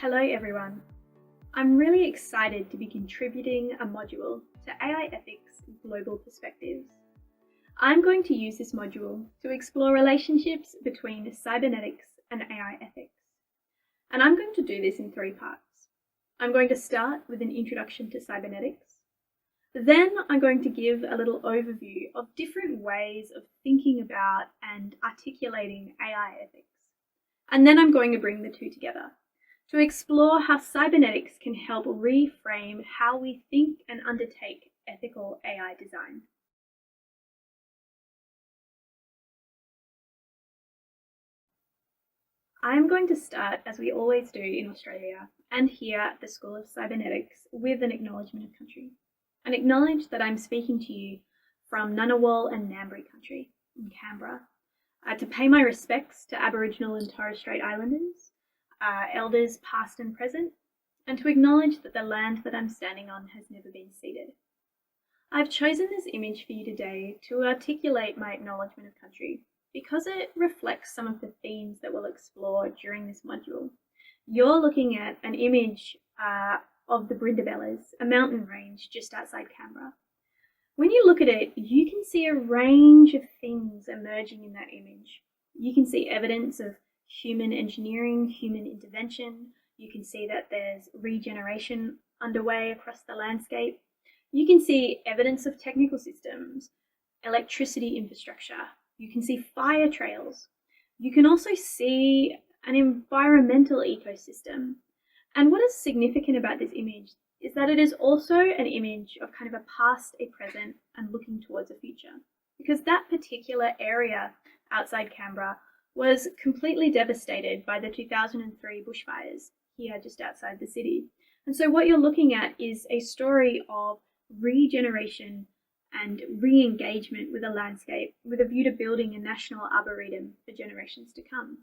Hello everyone. I'm really excited to be contributing a module to AI Ethics Global Perspectives. I'm going to use this module to explore relationships between cybernetics and AI ethics. And I'm going to do this in 3 parts. I'm going to start with an introduction to cybernetics. Then I'm going to give a little overview of different ways of thinking about and articulating AI ethics. And then I'm going to bring the two together to explore how cybernetics can help reframe how we think and undertake ethical AI design. I'm going to start, as we always do in Australia and here at the School of Cybernetics, with an acknowledgement of country. And acknowledge that I'm speaking to you from Ngunnawal and Ngambri country in Canberra, to pay my respects to Aboriginal and Torres Strait Islanders, elders past and present, and to acknowledge that the land that I'm standing on has never been ceded. I've chosen this image for you today to articulate my acknowledgement of country because it reflects some of the themes that we'll explore during this module. You're looking at an image of the Brindabellas, a mountain range just outside Canberra. When you look at it, you can see a range of things emerging in that image. You can see evidence of human engineering, human intervention. You can see that there's regeneration underway across the landscape. You can see evidence of technical systems, electricity infrastructure. You can see fire trails. You can also see an environmental ecosystem. And what is significant about this image is that it is also an image of kind of a past, a present, and looking towards a future. Because that particular area outside Canberra was completely devastated by the 2003 bushfires here just outside the city. And so what you're looking at is a story of regeneration and re-engagement with a landscape with a view to building a national arboretum for generations to come.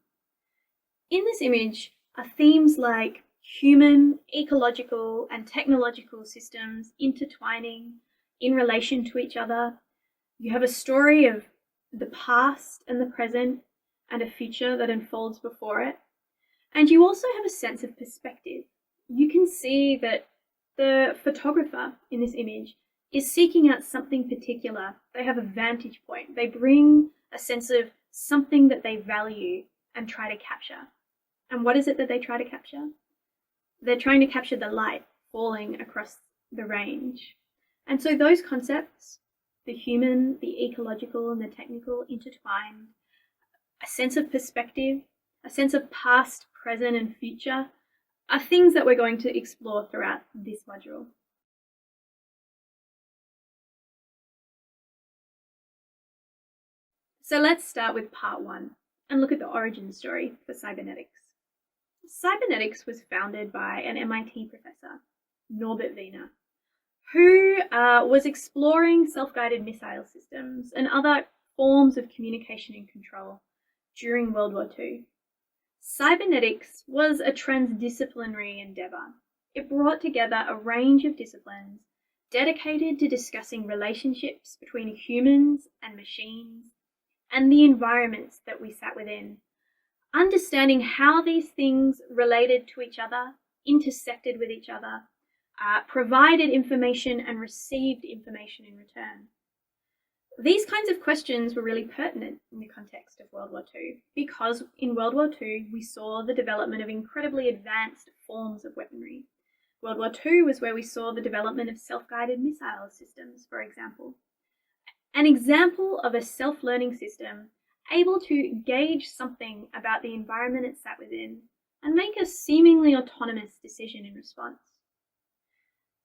In this image are themes like human, ecological, and technological systems intertwining in relation to each other. You have a story of the past and the present and a future that unfolds before it. And you also have a sense of perspective. You can see that the photographer in this image is seeking out something particular. They have a vantage point. They bring a sense of something that they value and try to capture. And what is it that they try to capture? They're trying to capture the light falling across the range. And so those concepts, the human, the ecological, and the technical intertwined, a sense of perspective, a sense of past, present, and future are things that we're going to explore throughout this module. So let's start with part 1 and look at the origin story for cybernetics. Cybernetics was founded by an MIT professor, Norbert Wiener, who was exploring self-guided missile systems and other forms of communication and control during World War II. Cybernetics was a transdisciplinary endeavour. It brought together a range of disciplines dedicated to discussing relationships between humans and machines and the environments that we sat within, understanding how these things related to each other, intersected with each other, provided information and received information in return. These kinds of questions were really pertinent in the context of World War II because in World War II we saw the development of incredibly advanced forms of weaponry. World War II was where we saw the development of self-guided missile systems, for example. An example of a self-learning system able to gauge something about the environment it sat within and make a seemingly autonomous decision in response.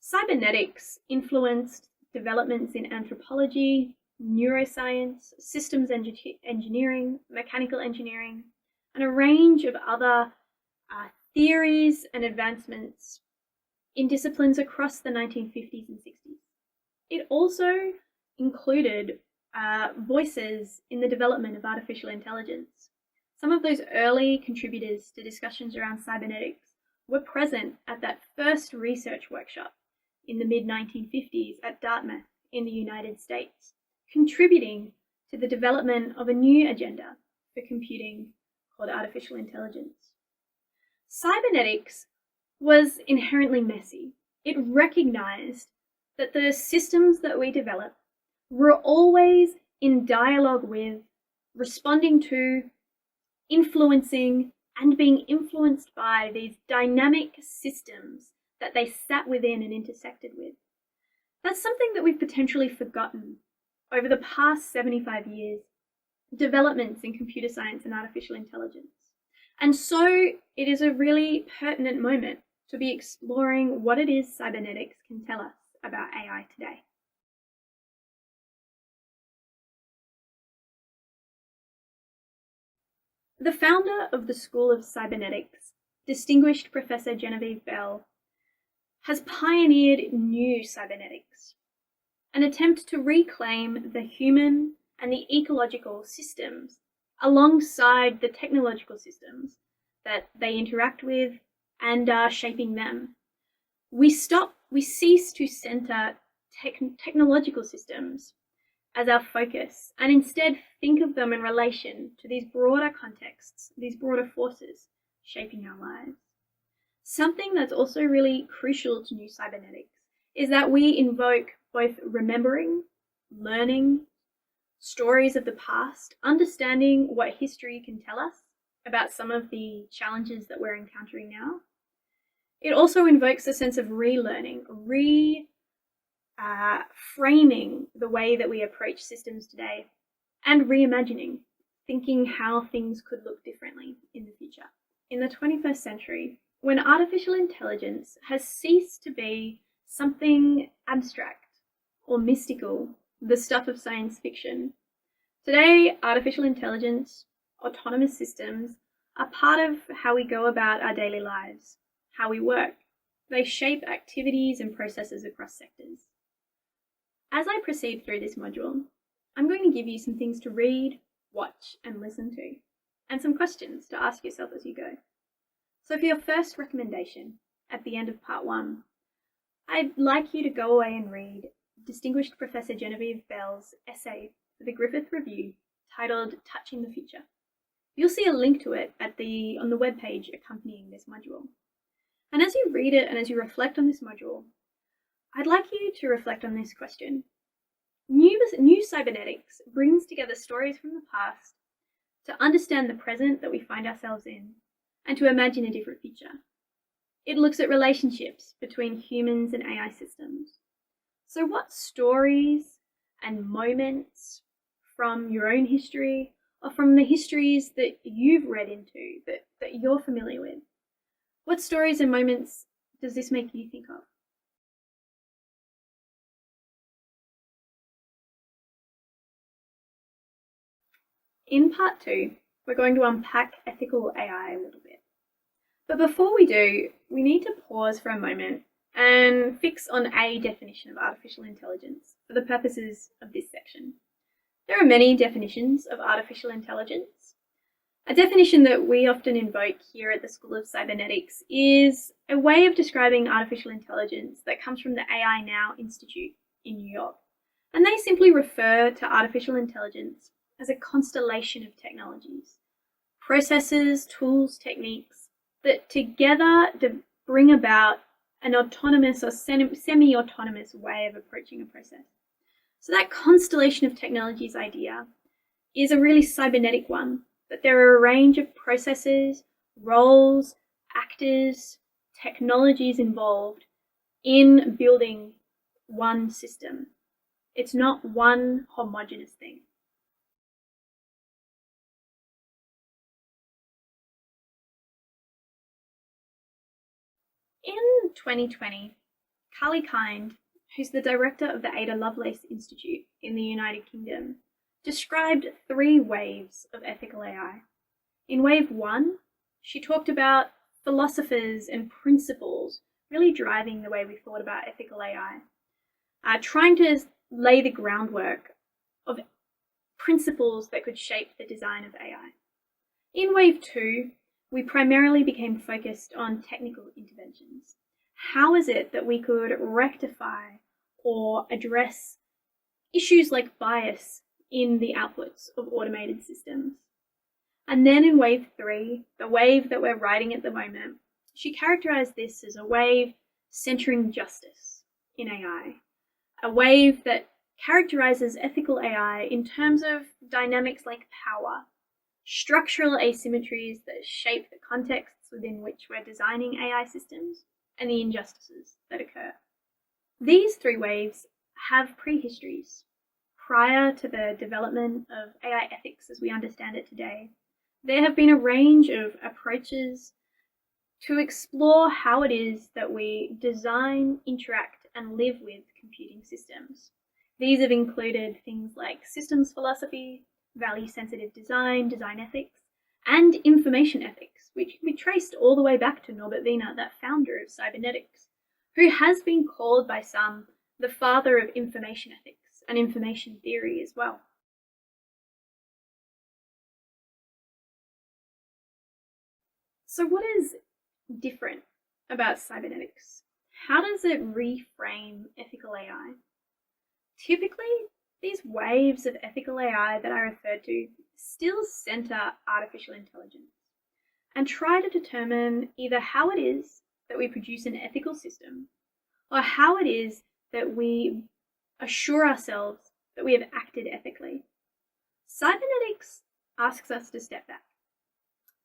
Cybernetics influenced developments in anthropology, neuroscience, systems engineering, mechanical engineering, and a range of other theories and advancements in disciplines across the 1950s and 60s. It also included voices in the development of artificial intelligence. Some of those early contributors to discussions around cybernetics were present at that first research workshop in the mid-1950s at Dartmouth in the United States, contributing to the development of a new agenda for computing called artificial intelligence. Cybernetics was inherently messy. It recognized that the systems that we develop were always in dialogue with, responding to, influencing, and being influenced by these dynamic systems that they sat within and intersected with. That's something that we've potentially forgotten over the past 75 years, developments in computer science and artificial intelligence. And so it is a really pertinent moment to be exploring what it is cybernetics can tell us about AI today. The founder of the School of Cybernetics, distinguished Professor Genevieve Bell, has pioneered new cybernetics, an attempt to reclaim the human and the ecological systems alongside the technological systems that they interact with and are shaping them. We cease to center technological systems as our focus and instead think of them in relation to these broader contexts, these broader forces shaping our lives. Something that's also really crucial to new cybernetics is that we invoke both remembering, learning, stories of the past, understanding what history can tell us about some of the challenges that we're encountering now. It also invokes a sense of relearning, framing the way that we approach systems today, and reimagining, thinking how things could look differently in the future. In the 21st century, when artificial intelligence has ceased to be something abstract or mystical, the stuff of science fiction, today artificial intelligence, autonomous systems are part of how we go about our daily lives, how we work. They shape activities and processes across sectors. As I proceed through this module, I'm going to give you some things to read, watch, and listen to, and some questions to ask yourself as you go. So for your first recommendation, at the end of part 1, I'd like you to go away and read distinguished Professor Genevieve Bell's essay for the Griffith Review titled Touching the Future. You'll see a link to it on the webpage accompanying this module. And as you read it and as you reflect on this module, I'd like you to reflect on this question. New cybernetics brings together stories from the past to understand the present that we find ourselves in and to imagine a different future. It looks at relationships between humans and AI systems. So what stories and moments from your own history or from the histories that you've read into, that you're familiar with, what stories and moments does this make you think of? In part 2, we're going to unpack ethical AI a little bit. But before we do, we need to pause for a moment and fix on a definition of artificial intelligence for the purposes of this section. There are many definitions of artificial intelligence. A definition that we often invoke here at the School of Cybernetics is a way of describing artificial intelligence that comes from the AI Now Institute in New York. And they simply refer to artificial intelligence as a constellation of technologies, processes, tools, techniques that together bring about an autonomous or semi-autonomous way of approaching a process. So that constellation of technologies idea is a really cybernetic one, that there are a range of processes, roles, actors, technologies involved in building one system. It's not one homogeneous thing. In 2020, Carly Kind, who's the director of the Ada Lovelace Institute in the United Kingdom, described 3 waves of ethical AI. In wave 1, she talked about philosophers and principles really driving the way we thought about ethical AI, trying to lay the groundwork of principles that could shape the design of AI. In wave 2, we primarily became focused on technical interventions. How is it that we could rectify or address issues like bias in the outputs of automated systems? And then in wave 3, the wave that we're riding at the moment, she characterized this as a wave centering justice in AI, a wave that characterizes ethical AI in terms of dynamics like power, structural asymmetries that shape the contexts within which we're designing AI systems, and the injustices that occur. These three waves have prehistories. Prior to the development of AI ethics as we understand it today, there have been a range of approaches to explore how it is that we design, interact, and live with computing systems. These have included things like systems philosophy, value-sensitive design, design ethics, and information ethics, which can be traced all the way back to Norbert Wiener, that founder of Cybernetics, who has been called by some the father of information ethics and information theory as well. So what is different about cybernetics? How does it reframe ethical AI? Typically, these waves of ethical AI that I referred to still center artificial intelligence and try to determine either how it is that we produce an ethical system or how it is that we assure ourselves that we have acted ethically. Cybernetics asks us to step back.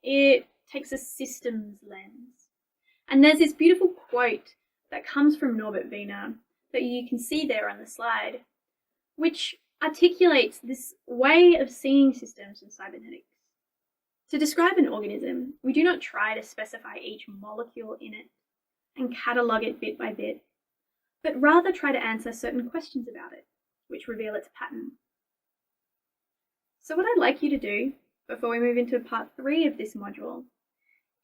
It takes a systems lens. And there's this beautiful quote that comes from Norbert Wiener that you can see there on the slide, which articulates this way of seeing systems in cybernetics. To describe an organism, we do not try to specify each molecule in it and catalogue it bit by bit, but rather try to answer certain questions about it, which reveal its pattern. So what I'd like you to do, before we move into part 3 of this module,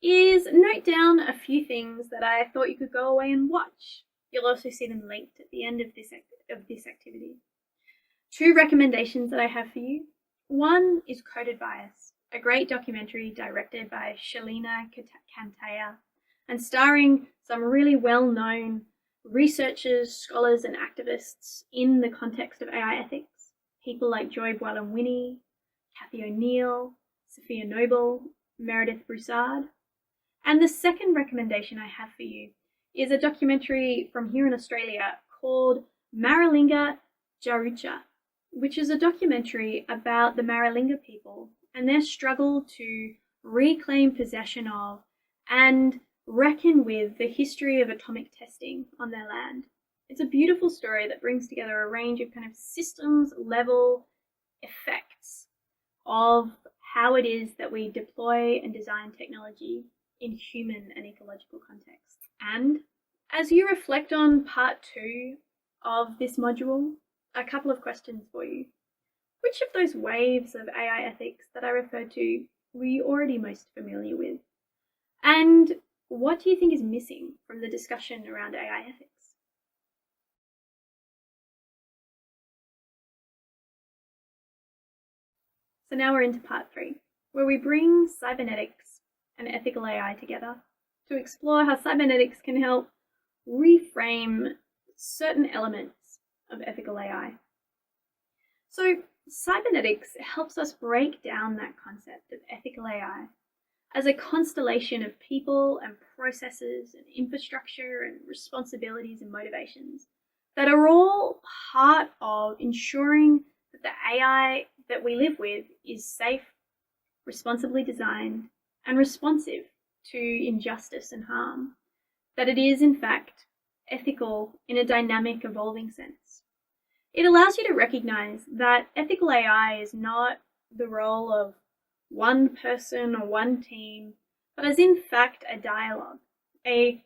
is note down a few things that I thought you could go away and watch. You'll also see them linked at the end of this activity. 2 recommendations that I have for you. One is Coded Bias, a great documentary directed by Shalina Kantaya and starring some really well-known researchers, scholars, and activists in the context of AI ethics. People like Joy Boylan-Winnie, Cathy O'Neill, Sophia Noble, Meredith Broussard. And the second recommendation I have for you is a documentary from here in Australia called Maralinga Jarucha, which is a documentary about the Maralinga people and their struggle to reclaim possession of and reckon with the history of atomic testing on their land. It's a beautiful story that brings together a range of kind of systems level effects of how it is that we deploy and design technology in human and ecological context. And as you reflect on part 2 of this module, a couple of questions for you. Which of those waves of AI ethics that I referred to were you already most familiar with? And what do you think is missing from the discussion around AI ethics? So now we're into part 3, where we bring cybernetics and ethical AI together to explore how cybernetics can help reframe certain elements of ethical AI. So cybernetics helps us break down that concept of ethical AI as a constellation of people and processes and infrastructure and responsibilities and motivations that are all part of ensuring that the AI that we live with is safe, responsibly designed, and responsive to injustice and harm, that it is in fact ethical in a dynamic, evolving sense. It allows you to recognize that ethical AI is not the role of one person or one team, but is in fact a dialogue, a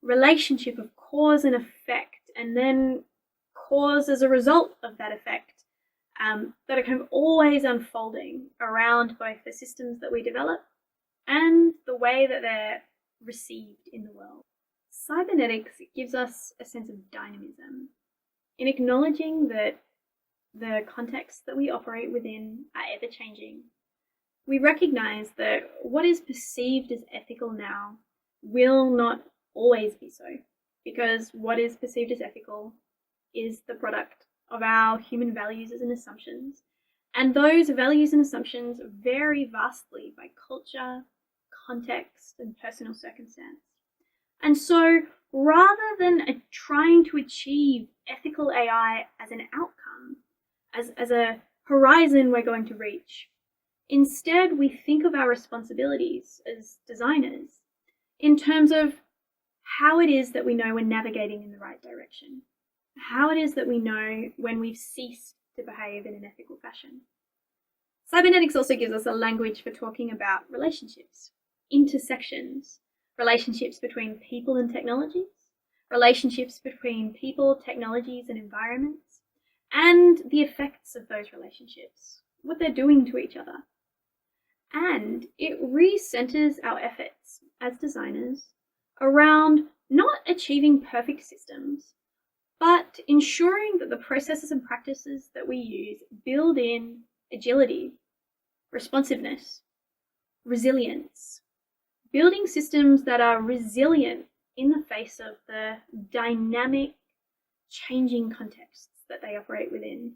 relationship of cause and effect, and then cause as a result of that effect, that are kind of always unfolding around both the systems that we develop and the way that they're received in the world. Cybernetics gives us a sense of dynamism in acknowledging that the contexts that we operate within are ever-changing. We recognize that what is perceived as ethical now will not always be so, because what is perceived as ethical is the product of our human values and assumptions, and those values and assumptions vary vastly by culture, context, and personal circumstance. And so rather than trying to achieve ethical AI as an outcome, as a horizon we're going to reach, instead we think of our responsibilities as designers in terms of how it is that we know we're navigating in the right direction, how it is that we know when we've ceased to behave in an ethical fashion. Cybernetics also gives us a language for talking about relationships, intersections, relationships between people and technologies, relationships between people, technologies, and environments, and the effects of those relationships, what they're doing to each other. And it re-centers our efforts as designers around not achieving perfect systems, but ensuring that the processes and practices that we use build in agility, responsiveness, resilience, building systems that are resilient in the face of the dynamic, changing contexts that they operate within.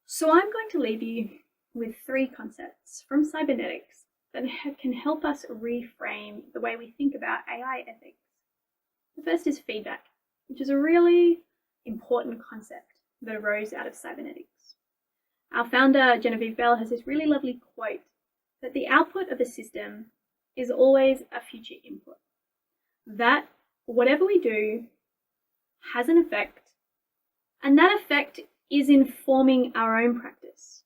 So I'm going to leave you with 3 concepts from cybernetics that can help us reframe the way we think about AI ethics. The first is feedback, which is a really important concept that arose out of cybernetics. Our founder, Genevieve Bell, has this really lovely quote that the output of a system is always a future input. That whatever we do has an effect, and that effect is informing our own practice.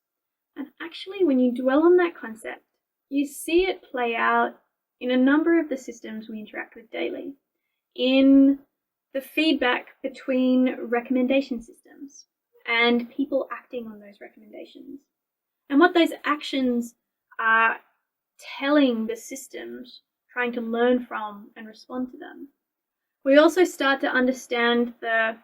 And actually, when you dwell on that concept, you see it play out in a number of the systems we interact with daily, in the feedback between recommendation systems and people acting on those recommendations, and what those actions are telling the systems trying to learn from and respond to them. We also start to understand the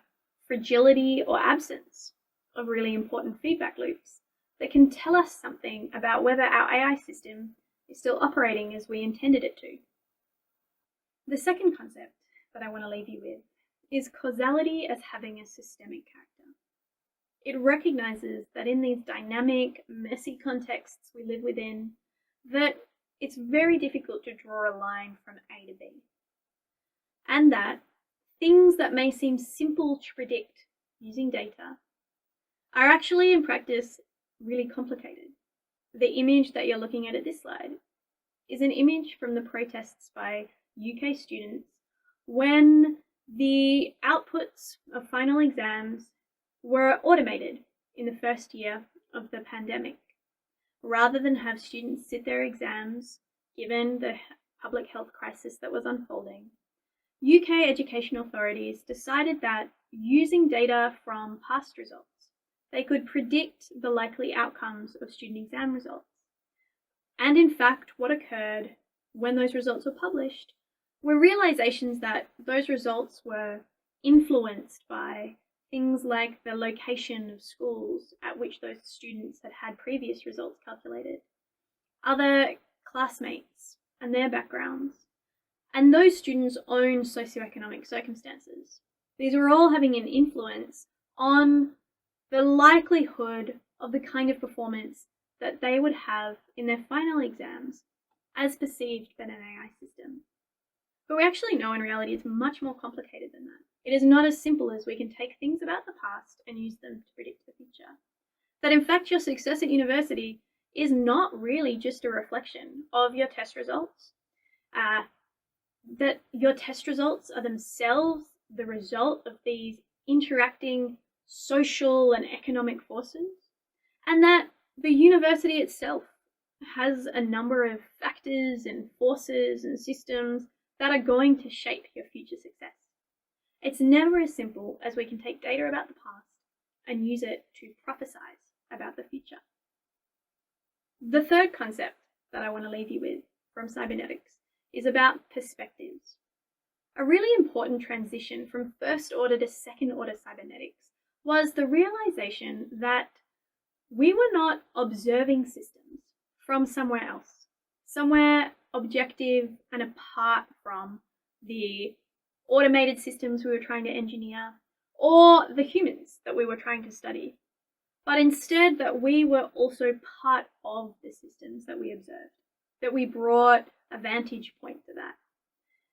fragility or absence of really important feedback loops that can tell us something about whether our AI system is still operating as we intended it to. The second concept that I want to leave you with is causality as having a systemic character. It recognizes that in these dynamic, messy contexts we live within, that it's very difficult to draw a line from A to B. And that things that may seem simple to predict using data are actually in practice really complicated. The image that you're looking at this slide is an image from the protests by UK students when the outputs of final exams were automated in the first year of the pandemic. Rather than have students sit their exams, given the public health crisis that was unfolding, UK education authorities decided that using data from past results, they could predict the likely outcomes of student exam results. And in fact, what occurred when those results were published were realizations that those results were influenced by things like the location of schools at which those students had previous results calculated, other classmates and their backgrounds, and those students' own socioeconomic circumstances. These were all having an influence on the likelihood of the kind of performance that they would have in their final exams as perceived by an AI system. But we actually know in reality it's much more complicated than that. It is not as simple as we can take things about the past and use them to predict the future. That in fact your success at university is not really just a reflection of your test results. That your test results are themselves the result of these interacting social and economic forces, and that the university itself has a number of factors and forces and systems that are going to shape your future success. It's never as simple as we can take data about the past and use it to prophesize about the future. The third concept that I want to leave you with from cybernetics is about perspectives. A really important transition from first order to second order cybernetics was the realization that we were not observing systems from somewhere else, somewhere objective and apart from the automated systems we were trying to engineer or the humans that we were trying to study. but instead that we were also part of the systems that we observed, that we brought a vantage point to that.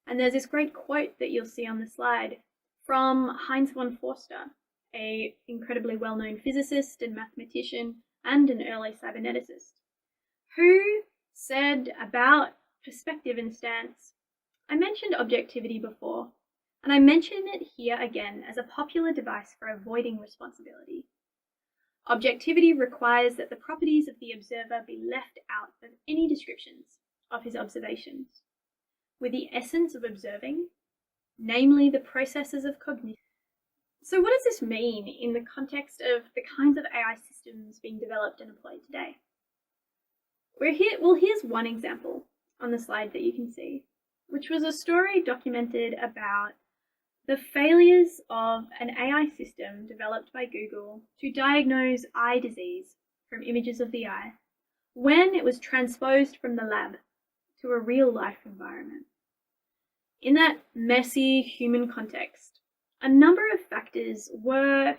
And there's this great quote that you'll see on the slide from Heinz von Forster, an incredibly well-known physicist and mathematician and an early cyberneticist, who said about perspective and stance, I mentioned objectivity before, and I mention it here again as a popular device for avoiding responsibility. Objectivity requires that the properties of the observer be left out of any descriptions of his observations, with the essence of observing, namely the processes of cognition. So what does this mean in the context of the kinds of AI systems being developed and employed today? Here's one example on the slide that you can see, which was a story documented about the failures of an AI system developed by Google to diagnose eye disease from images of the eye when it was transposed from the lab to a real-life environment. In that messy human context, a number of factors were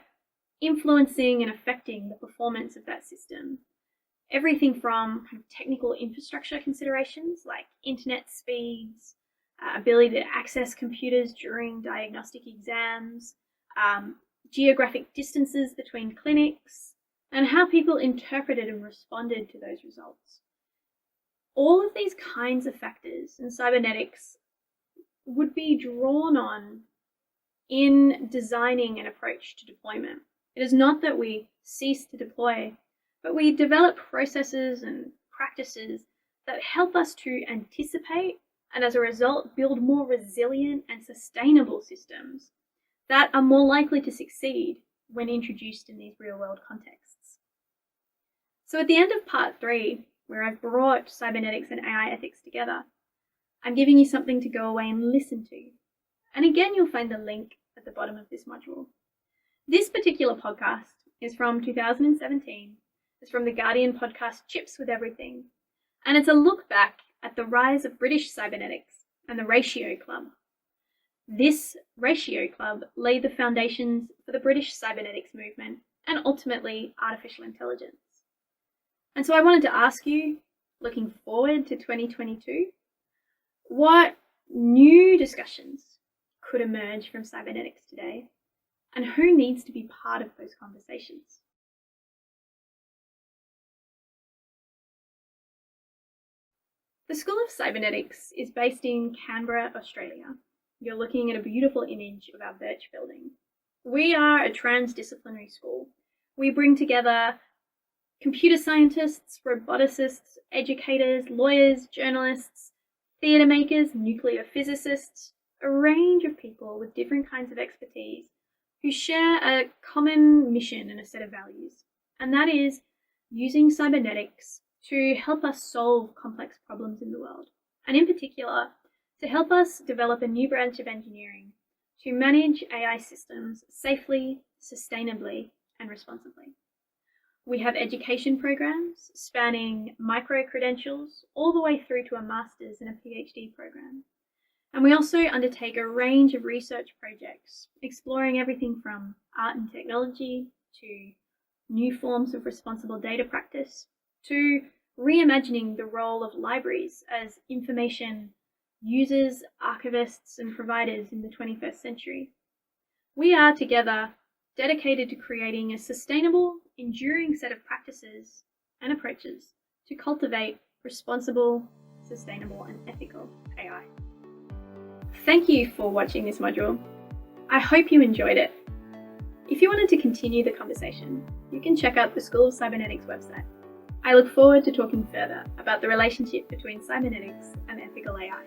influencing and affecting the performance of that system. Everything from technical infrastructure considerations like internet speeds, ability to access computers during diagnostic exams, geographic distances between clinics, and how people interpreted and responded to those results. All of these kinds of factors in cybernetics would be drawn on in designing an approach to deployment. It is not that we cease to deploy, but we develop processes and practices that help us to anticipate and as a result build more resilient and sustainable systems that are more likely to succeed when introduced in these real-world contexts. So at the end of part 3, where I've brought cybernetics and AI ethics together, I'm giving you something to go away and listen to. And again, you'll find the link at the bottom of this module. This particular podcast is from 2017. It's from the Guardian podcast Chips with Everything. And it's a look back at the rise of British cybernetics and the Ratio Club. This Ratio Club laid the foundations for the British cybernetics movement and ultimately artificial intelligence. And so I wanted to ask you, looking forward to 2022, what new discussions could emerge from cybernetics today, and who needs to be part of those conversations? The School of Cybernetics is based in Canberra, Australia. You're looking at a beautiful image of our Birch building. We are a transdisciplinary school. We bring together computer scientists, roboticists, educators, lawyers, journalists, theatre makers, nuclear physicists, a range of people with different kinds of expertise who share a common mission and a set of values, and that is using cybernetics to help us solve complex problems in the world, and in particular, to help us develop a new branch of engineering to manage AI systems safely, sustainably, and responsibly. We have education programs spanning micro-credentials all the way through to a master's and a PhD program. And we also undertake a range of research projects exploring everything from art and technology to new forms of responsible data practice to reimagining the role of libraries as information users, archivists, and providers in the 21st century. We are together dedicated to creating a sustainable, enduring set of practices and approaches to cultivate responsible, sustainable, and ethical AI. Thank you for watching this module. I hope you enjoyed it. If you wanted to continue the conversation, you can check out the School of Cybernetics website. I look forward to talking further about the relationship between cybernetics and ethical AI.